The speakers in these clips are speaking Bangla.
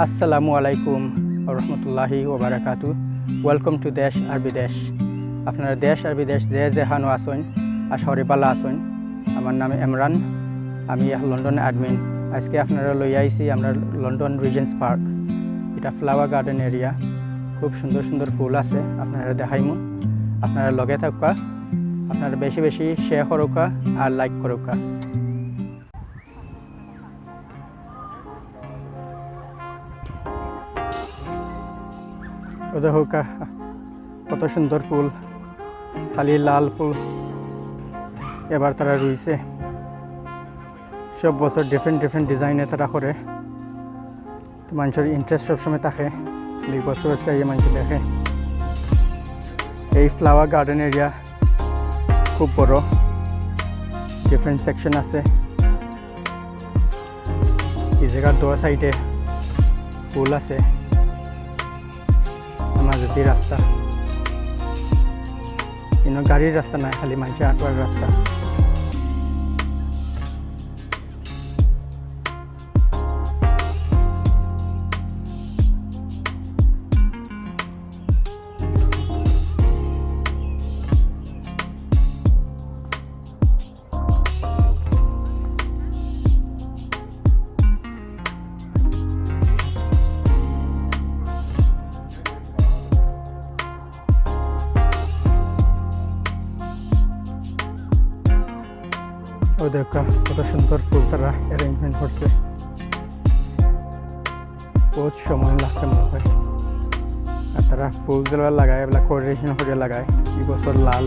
আসসালামু আলাইকুম রহমতুল্লাহি ওবারাকাতু। ওয়েলকাম টু দেশ আর বিদেশ। আপনারা দেশ আর বিদেশ যে হানো আসুন আশহরে বালা আসুন। আমার নাম এমরান, আমি লন্ডন অ্যাডমিন। আজকে আপনারা লই আইছি আমরা লন্ডন রিজেন্টস পার্ক। এটা ফ্লাওয়ার গার্ডেন এরিয়া, খুব সুন্দর সুন্দর ফুল আছে, আপনারা দেখাইমু। আপনারা লগে থাকা, আপনারা বেশি বেশি শেয়ার করুকা আর লাইক করুকা। দেখো কত সুন্দর ফুল, খালি লাল ফুল এবার তারা রুইছে। সব বছর ডিফারেন্ট ডিজাইনে তারা করে, তো মানুষের ইন্টারেস্ট সবসময় থাকে, এই বছর চাইয়ে মানুষ দেখে। এই ফ্লাওয়ার গার্ডেন এরিয়া খুব বড়, ডিফারেন্ট সেকশন আছে। এই জায়গার দোয়া সাইডে ফুল আছে, মাঝে রাস্তা, কিন্তু গাড়ির রাস্তা নাই, খালি মানুষের আঁটবার রাস্তা। ও দেখা কত সুন্দর ফুল তারা অ্যারেঞ্জমেন্ট করছে, বহুত সময় লাগছে মনে হয়। আর তারা ফুল যেগুলো লাগায় এগুলা কোঅর্ডিনেশন করে লাগায়। এই বছর লাল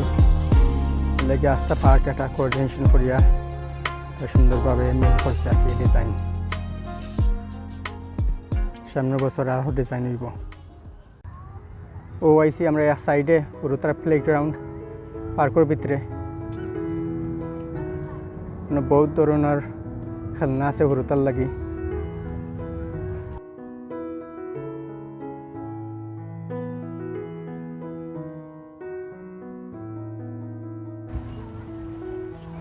লেগে আস্তে পার্ক একটা কোঅর্ডিনেশন করিয়া সুন্দরভাবে মিল করছে আর কি ডিজাইন। সামনের বছর আরও ডিজাইন হইব। ও আইসি আমরা এক সাইডে পুরো তারা প্লেগ্রাউন্ড পার্কের ভিতরে বহুত ধরনের খেলনা আছে হুরুতার লাগি।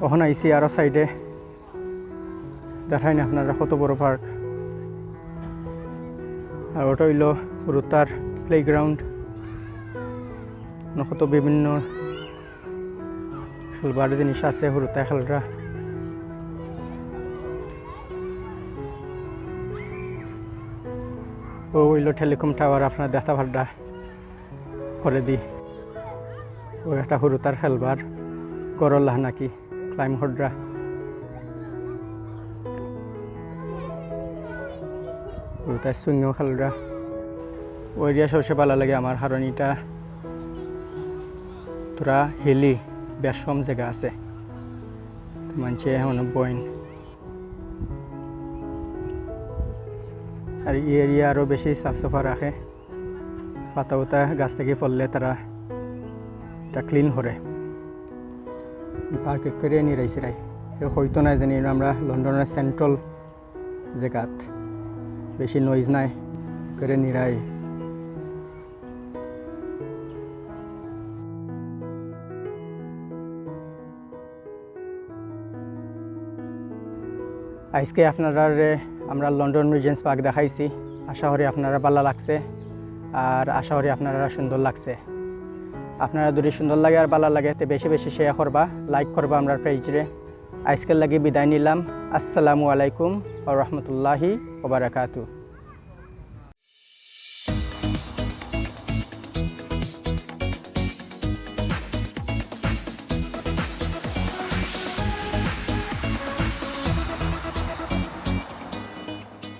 ওখানে আইসি আরো সাইডে, দেখাই না আপনারা কত বড় পার্ক। আর ওটা হইল হুরুতার প্লেগ্রাউন্ড, কত বিভিন্ন খেলবার জিনিস আছে হুরুতা খেলরা। ও হইল টেলিকম টাওয়ার, আপনার দেখা ভাড়া করে দি। ও একটা হুরুতার খেলবার গরল্লাহ নাকি ক্লাইম হডরা। হুরুতার সুইংও খেলরা। ও এরিয়া সবচেয়ে ভালো লাগে আমার, কারণ এটা তোরা হিলি বেশ কম জায়গা আছে, মানুষে এখন বইন। আর এই এরিয়া আরও বেশি সাফ সাফা রাখে, পাতা উতা গাছ থেকে পড়লে তারা এটা ক্লিন করে। পার্ক করে নিয়ে রাইছে রাই হয়তো না জানি আমরা লন্ডনের সেন্ট্রাল জায়গাত বেশি নয়েজ নাই করে নিরাই। আজকে আপনারা আমরা লন্ডন রিজেন্টস পার্ক দেখাইছি। আশা করি আপনারা ভালো লাগছে, আর আশা করি আপনারা সুন্দর লাগছে। আপনারা যদি সুন্দর লাগে আর ভালো লাগে তো বেশি বেশি শেয়ার করবা, লাইক করবা আমরা পেজরে। আজকের লাগে বিদায় নিলাম। আসসালামু আলাইকুম ওয়া রাহমাতুল্লাহি ওয়া বারাকাতুহু।